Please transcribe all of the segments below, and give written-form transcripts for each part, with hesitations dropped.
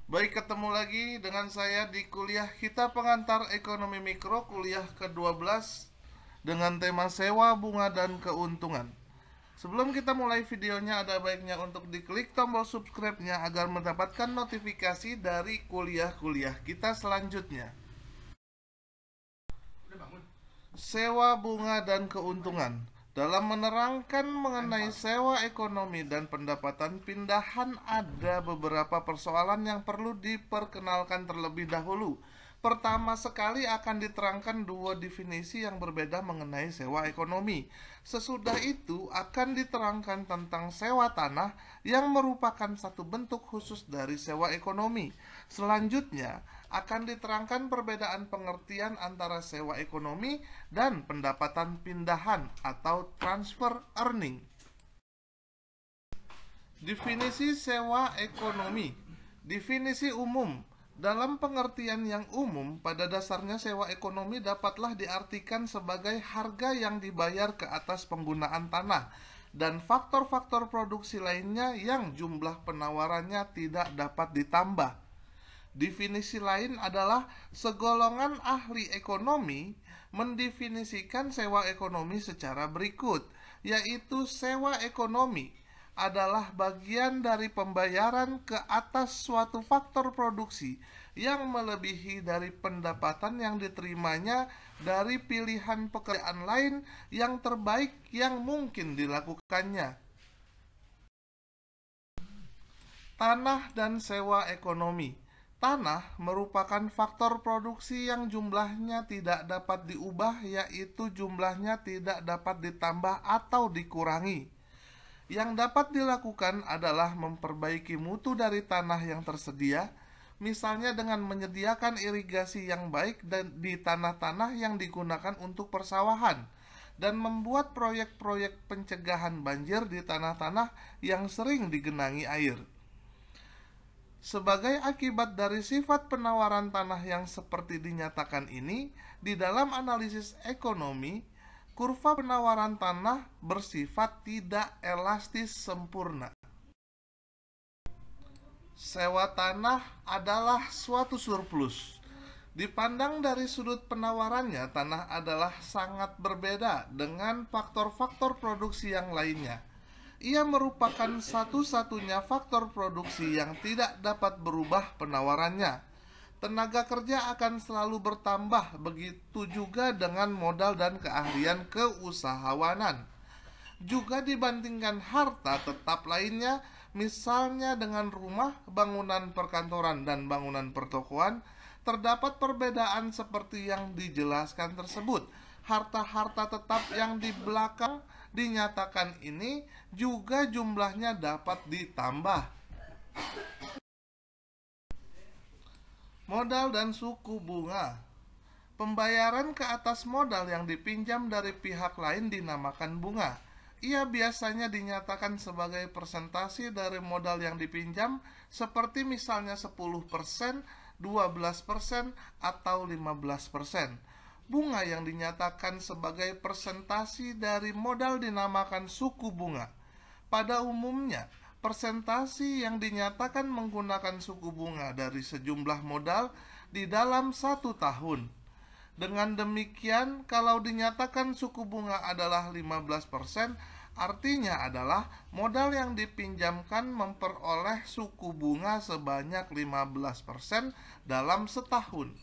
Baik, ketemu lagi dengan saya di kuliah kita pengantar ekonomi mikro kuliah ke-12 dengan tema sewa, bunga, dan keuntungan. Sebelum kita mulai videonya, ada baiknya untuk diklik tombol subscribe-nya agar mendapatkan notifikasi dari kuliah-kuliah kita selanjutnya. Sewa, bunga, dan keuntungan. Dalam menerangkan mengenai sewa ekonomi dan pendapatan pindahan, ada beberapa persoalan yang perlu diperkenalkan terlebih dahulu. Pertama sekali akan diterangkan dua definisi yang berbeda mengenai sewa ekonomi. Sesudah itu akan diterangkan tentang sewa tanah yang merupakan satu bentuk khusus dari sewa ekonomi. Selanjutnya akan diterangkan perbedaan pengertian antara sewa ekonomi dan pendapatan pindahan atau transfer earning. Definisi sewa ekonomi. Definisi umum. Dalam pengertian yang umum, pada dasarnya sewa ekonomi dapatlah diartikan sebagai harga yang dibayar ke atas penggunaan tanah dan faktor-faktor produksi lainnya yang jumlah penawarannya tidak dapat ditambah. Definisi lain adalah segolongan ahli ekonomi mendefinisikan sewa ekonomi secara berikut, yaitu sewa ekonomi adalah bagian dari pembayaran ke atas suatu faktor produksi yang melebihi dari pendapatan yang diterimanya dari pilihan pekerjaan lain yang terbaik yang mungkin dilakukannya. Tanah dan sewa ekonomi. Tanah merupakan faktor produksi yang jumlahnya tidak dapat diubah, yaitu jumlahnya tidak dapat ditambah atau dikurangi. Yang dapat dilakukan adalah memperbaiki mutu dari tanah yang tersedia, misalnya dengan menyediakan irigasi yang baik di tanah-tanah yang digunakan untuk persawahan, dan membuat proyek-proyek pencegahan banjir di tanah-tanah yang sering digenangi air. Sebagai akibat dari sifat penawaran tanah yang seperti dinyatakan ini, di dalam analisis ekonomi, kurva penawaran tanah bersifat tidak elastis sempurna. Sewa tanah adalah suatu surplus. Dipandang dari sudut penawarannya, tanah adalah sangat berbeda dengan faktor-faktor produksi yang lainnya. Ia merupakan satu-satunya faktor produksi yang tidak dapat berubah penawarannya. Tenaga kerja akan selalu bertambah, begitu juga dengan modal dan keahlian keusahawanan. Juga dibandingkan harta tetap lainnya, misalnya dengan rumah, bangunan perkantoran, dan bangunan pertokoan, terdapat perbedaan seperti yang dijelaskan tersebut. Harta-harta tetap yang di belakang dinyatakan ini juga jumlahnya dapat ditambah. Modal dan suku bunga. Pembayaran ke atas modal yang dipinjam dari pihak lain dinamakan bunga. Ia biasanya dinyatakan sebagai persentase dari modal yang dipinjam, seperti misalnya 10%, 12%, atau 15%. Bunga yang dinyatakan sebagai persentase dari modal dinamakan suku bunga. Pada umumnya, persentase yang dinyatakan menggunakan suku bunga dari sejumlah modal di dalam 1 tahun. Dengan demikian, kalau dinyatakan suku bunga adalah 15%, artinya adalah modal yang dipinjamkan memperoleh suku bunga sebanyak 15% dalam setahun.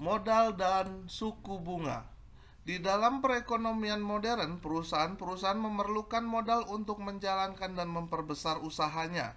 Modal dan suku bunga. Di dalam perekonomian modern, perusahaan-perusahaan memerlukan modal untuk menjalankan dan memperbesar usahanya.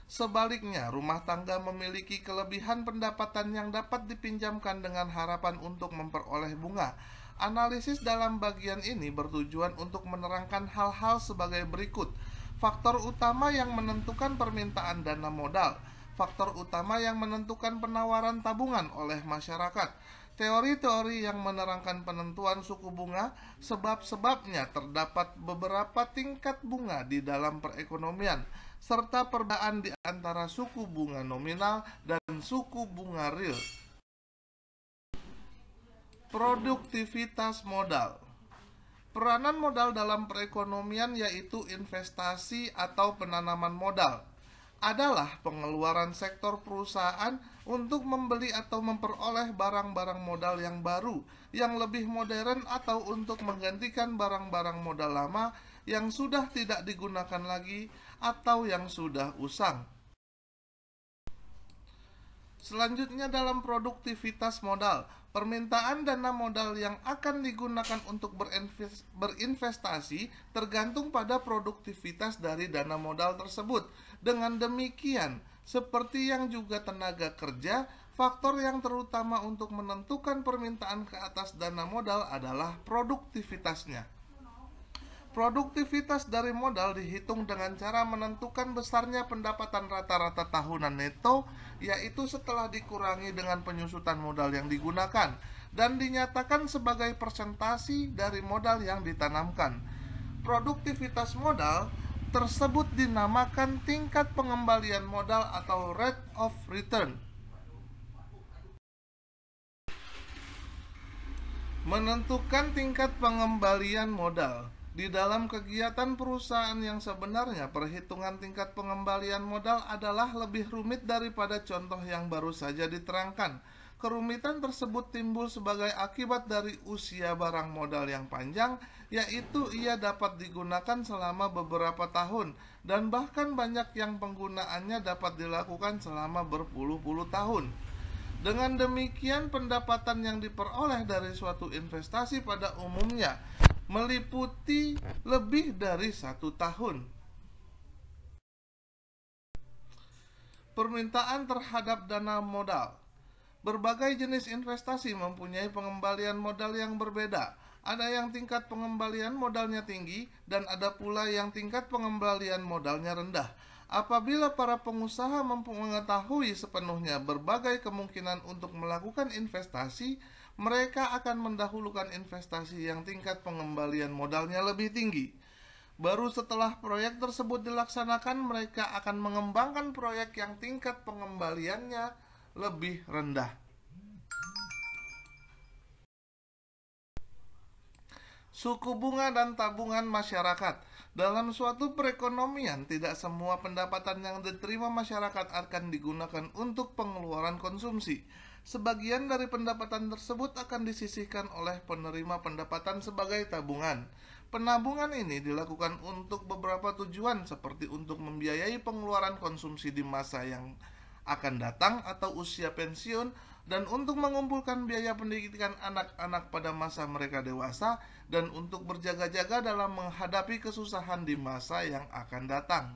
Sebaliknya, rumah tangga memiliki kelebihan pendapatan yang dapat dipinjamkan dengan harapan untuk memperoleh bunga. Analisis dalam bagian ini bertujuan untuk menerangkan hal-hal sebagai berikut. Faktor utama yang menentukan permintaan dana modal. Faktor utama yang menentukan penawaran tabungan oleh masyarakat. Teori-teori yang menerangkan penentuan suku bunga, sebab-sebabnya terdapat beberapa tingkat bunga di dalam perekonomian, serta perbedaan di antara suku bunga nominal dan suku bunga real. Produktivitas modal. Peranan modal dalam perekonomian yaitu investasi atau penanaman modal. adalah pengeluaran sektor perusahaan untuk membeli atau memperoleh barang-barang modal yang baru, yang lebih modern, atau untuk menggantikan barang-barang modal lama yang sudah tidak digunakan lagi atau yang sudah usang. Selanjutnya, dalam produktivitas modal, permintaan dana modal yang akan digunakan untuk berinvestasi tergantung pada produktivitas dari dana modal tersebut. Dengan demikian, seperti yang juga tenaga kerja, faktor yang terutama untuk menentukan permintaan ke atas dana modal adalah produktivitasnya. Produktivitas dari modal dihitung dengan cara menentukan besarnya pendapatan rata-rata tahunan neto, yaitu setelah dikurangi dengan penyusutan modal yang digunakan, dan dinyatakan sebagai persentase dari modal yang ditanamkan. Produktivitas modal tersebut dinamakan tingkat pengembalian modal atau rate of return. Menentukan tingkat pengembalian modal. Di dalam kegiatan perusahaan yang sebenarnya, perhitungan tingkat pengembalian modal adalah lebih rumit daripada contoh yang baru saja diterangkan. Kerumitan tersebut timbul sebagai akibat dari usia barang modal yang panjang, yaitu ia dapat digunakan selama beberapa tahun, dan bahkan banyak yang penggunaannya dapat dilakukan selama berpuluh-puluh tahun. Dengan demikian, pendapatan yang diperoleh dari suatu investasi pada umumnya meliputi lebih dari 1 tahun. Permintaan terhadap dana modal. Berbagai jenis investasi mempunyai pengembalian modal yang berbeda. Ada yang tingkat pengembalian modalnya tinggi, dan ada pula yang tingkat pengembalian modalnya rendah. Apabila para pengusaha mengetahui sepenuhnya berbagai kemungkinan untuk melakukan investasi, mereka akan mendahulukan investasi yang tingkat pengembalian modalnya lebih tinggi. Baru setelah proyek tersebut dilaksanakan, mereka akan mengembangkan proyek yang tingkat pengembaliannya lebih rendah. Suku bunga dan tabungan masyarakat. Dalam suatu perekonomian, tidak semua pendapatan yang diterima masyarakat akan digunakan untuk pengeluaran konsumsi. Sebagian dari pendapatan tersebut akan disisihkan oleh penerima pendapatan sebagai tabungan. Penabungan ini dilakukan untuk beberapa tujuan, seperti untuk membiayai pengeluaran konsumsi di masa yang akan datang atau usia pensiun, dan untuk mengumpulkan biaya pendidikan anak-anak pada masa mereka dewasa, dan untuk berjaga-jaga dalam menghadapi kesusahan di masa yang akan datang.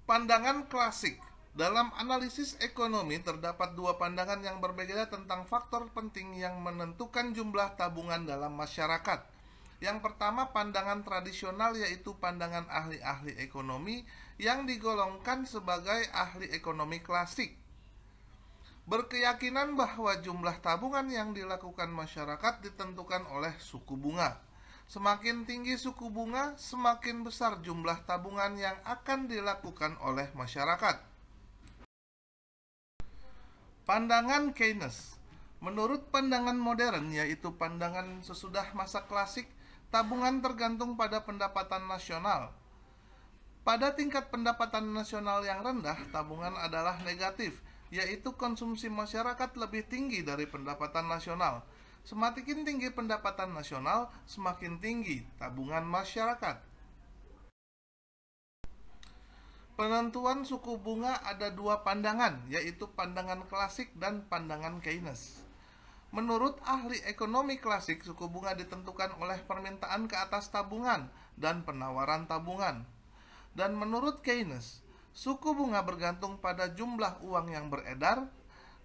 Pandangan klasik. Dalam analisis ekonomi, terdapat dua pandangan yang berbeda tentang faktor penting yang menentukan jumlah tabungan dalam masyarakat. Yang pertama, pandangan tradisional, yaitu pandangan ahli-ahli ekonomi yang digolongkan sebagai ahli ekonomi klasik, berkeyakinan bahwa jumlah tabungan yang dilakukan masyarakat ditentukan oleh suku bunga. Semakin tinggi suku bunga, semakin besar jumlah tabungan yang akan dilakukan oleh masyarakat. Pandangan Keynes. Menurut pandangan modern, yaitu pandangan sesudah masa klasik, tabungan tergantung pada pendapatan nasional. Pada tingkat pendapatan nasional yang rendah, tabungan adalah negatif, yaitu konsumsi masyarakat lebih tinggi dari pendapatan nasional. Semakin tinggi pendapatan nasional, semakin tinggi tabungan masyarakat. Penentuan suku bunga ada dua pandangan, yaitu pandangan klasik dan pandangan Keynes. Menurut ahli ekonomi klasik, suku bunga ditentukan oleh permintaan ke atas tabungan dan penawaran tabungan. Dan menurut Keynes, suku bunga bergantung pada jumlah uang yang beredar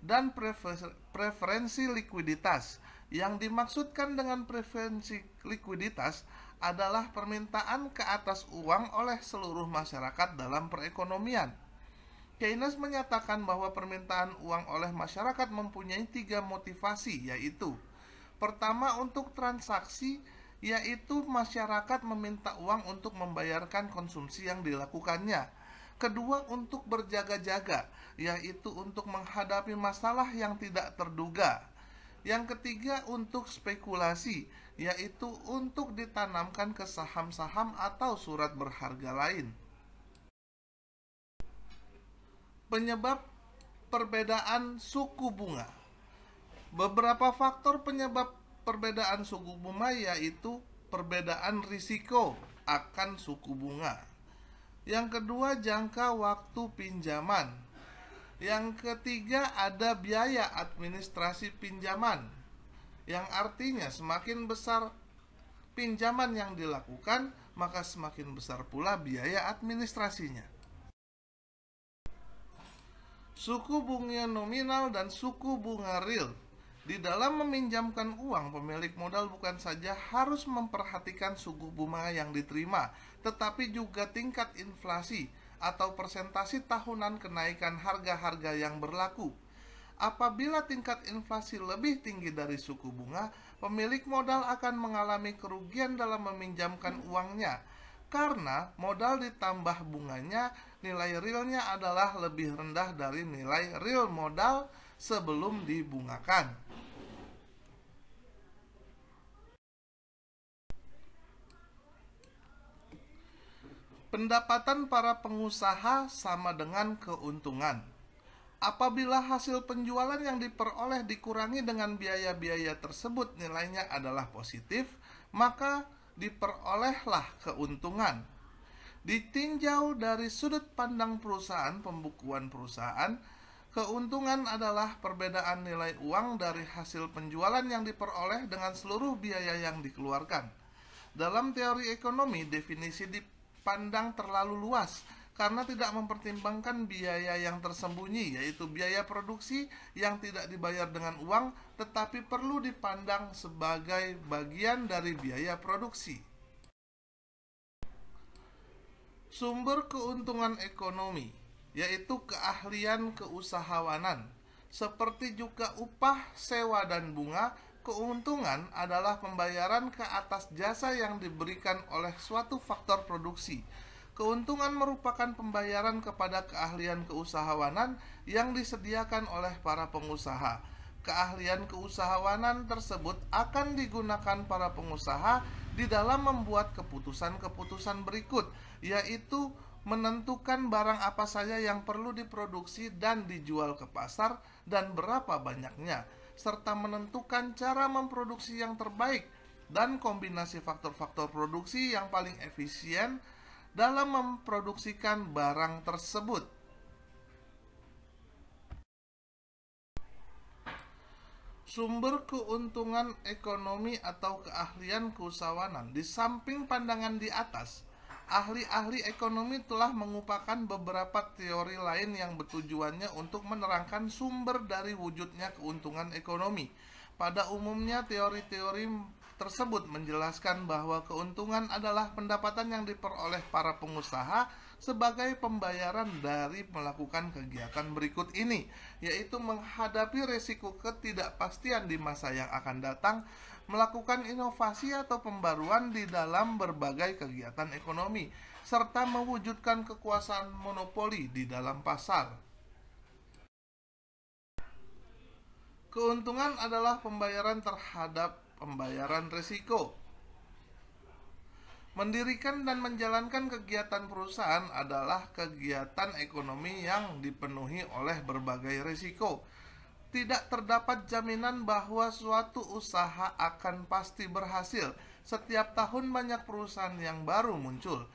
dan preferensi likuiditas. Yang dimaksudkan dengan preferensi likuiditas adalah permintaan ke atas uang oleh seluruh masyarakat dalam perekonomian. Keynes menyatakan bahwa permintaan uang oleh masyarakat mempunyai 3 motivasi, yaitu: pertama, untuk transaksi, yaitu masyarakat meminta uang untuk membayarkan konsumsi yang dilakukannya. Kedua, untuk berjaga-jaga, yaitu untuk menghadapi masalah yang tidak terduga. Yang ketiga, untuk spekulasi, yaitu untuk ditanamkan ke saham-saham atau surat berharga lain. Penyebab perbedaan suku bunga. Beberapa faktor penyebab perbedaan suku bunga yaitu perbedaan risiko akan suku bunga. Yang kedua, jangka waktu pinjaman. Yang ketiga, ada biaya administrasi pinjaman, yang artinya semakin besar pinjaman yang dilakukan, maka semakin besar pula biaya administrasinya. Suku bunga nominal dan suku bunga real. Di dalam meminjamkan uang, pemilik modal bukan saja harus memperhatikan suku bunga yang diterima, tetapi juga tingkat inflasi atau persentase tahunan kenaikan harga-harga yang berlaku. Apabila tingkat inflasi lebih tinggi dari suku bunga, pemilik modal akan mengalami kerugian dalam meminjamkan uangnya. Karena modal ditambah bunganya, nilai realnya adalah lebih rendah dari nilai real modal sebelum dibungakan. Pendapatan para pengusaha sama dengan keuntungan. Apabila hasil penjualan yang diperoleh dikurangi dengan biaya-biaya tersebut nilainya adalah positif, maka diperolehlah keuntungan. Ditinjau dari sudut pandang perusahaan, pembukuan perusahaan, keuntungan adalah perbedaan nilai uang dari hasil penjualan yang diperoleh dengan seluruh biaya yang dikeluarkan. Dalam teori ekonomi, definisi dipandang terlalu luas karena tidak mempertimbangkan biaya yang tersembunyi, yaitu biaya produksi yang tidak dibayar dengan uang tetapi perlu dipandang sebagai bagian dari biaya produksi. Sumber keuntungan ekonomi, yaitu keahlian keusahawanan, seperti juga upah, sewa, dan bunga. Keuntungan adalah pembayaran ke atas jasa yang diberikan oleh suatu faktor produksi. Keuntungan merupakan pembayaran kepada keahlian keusahawanan yang disediakan oleh para pengusaha. Keahlian keusahawanan tersebut akan digunakan para pengusaha di dalam membuat keputusan-keputusan berikut, yaitu menentukan barang apa saja yang perlu diproduksi dan dijual ke pasar dan berapa banyaknya, serta menentukan cara memproduksi yang terbaik dan kombinasi faktor-faktor produksi yang paling efisien dalam memproduksikan barang tersebut. Sumber keuntungan ekonomi atau keahlian keusahawanan. Di samping pandangan di atas, ahli-ahli ekonomi telah mengupakan beberapa teori lain yang bertujuannya untuk menerangkan sumber dari wujudnya keuntungan ekonomi. Pada umumnya, teori-teori tersebut menjelaskan bahwa keuntungan adalah pendapatan yang diperoleh para pengusaha sebagai pembayaran dari melakukan kegiatan berikut ini, yaitu menghadapi resiko ketidakpastian di masa yang akan datang, melakukan inovasi atau pembaruan di dalam berbagai kegiatan ekonomi, serta mewujudkan kekuasaan monopoli di dalam pasar. Keuntungan adalah pembayaran terhadap pembayaran risiko. Mendirikan dan menjalankan kegiatan perusahaan adalah kegiatan ekonomi yang dipenuhi oleh berbagai risiko. Tidak terdapat jaminan bahwa suatu usaha akan pasti berhasil. Setiap tahun banyak perusahaan yang baru muncul.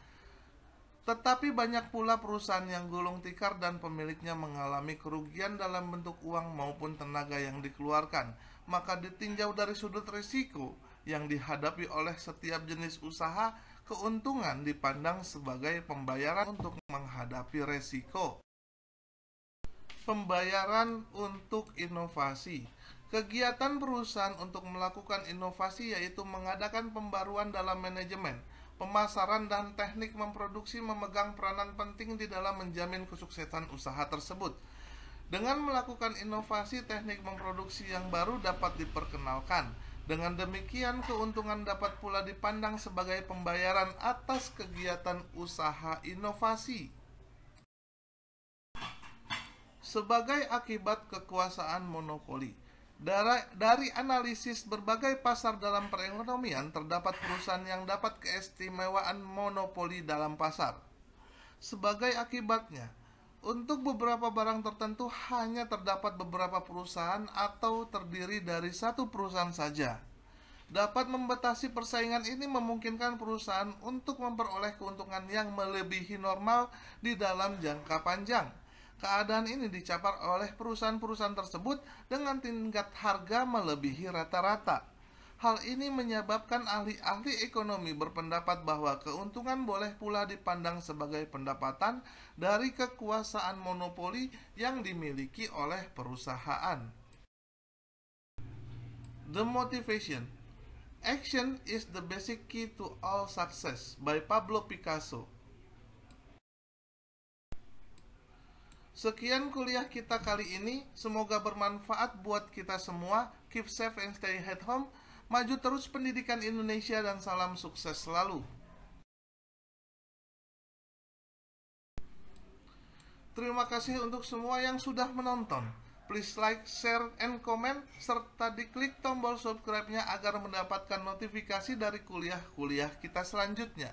Tetapi banyak pula perusahaan yang gulung tikar dan pemiliknya mengalami kerugian dalam bentuk uang maupun tenaga yang dikeluarkan. Maka ditinjau dari sudut risiko yang dihadapi oleh setiap jenis usaha, keuntungan dipandang sebagai pembayaran untuk menghadapi risiko. Pembayaran untuk inovasi. Kegiatan perusahaan untuk melakukan inovasi yaitu mengadakan pembaruan dalam manajemen, pemasaran, dan teknik memproduksi memegang peranan penting di dalam menjamin kesuksesan usaha tersebut. Dengan melakukan inovasi, teknik memproduksi yang baru dapat diperkenalkan. Dengan demikian, keuntungan dapat pula dipandang sebagai pembayaran atas kegiatan usaha inovasi. Sebagai akibat kekuasaan monopoli. Dari analisis berbagai pasar dalam perekonomian, terdapat perusahaan yang dapat keistimewaan monopoli dalam pasar. Sebagai akibatnya, Untuk beberapa barang tertentu hanya terdapat beberapa perusahaan atau terdiri dari satu perusahaan saja. Dapat membatasi persaingan ini memungkinkan perusahaan untuk memperoleh keuntungan yang melebihi normal di dalam jangka panjang. Keadaan ini dicapai oleh perusahaan-perusahaan tersebut dengan tingkat harga melebihi rata-rata. Hal ini menyebabkan ahli-ahli ekonomi berpendapat bahwa keuntungan boleh pula dipandang sebagai pendapatan dari kekuasaan monopoli yang dimiliki oleh perusahaan. The Motivation. Action is the basic key to all success by Pablo Picasso. Sekian kuliah kita kali ini, semoga bermanfaat buat kita semua. Keep safe and stay at home. Maju terus pendidikan Indonesia dan salam sukses selalu. Terima kasih untuk semua yang sudah menonton. Please like, share, and comment, serta diklik tombol subscribe-nya agar mendapatkan notifikasi dari kuliah-kuliah kita selanjutnya.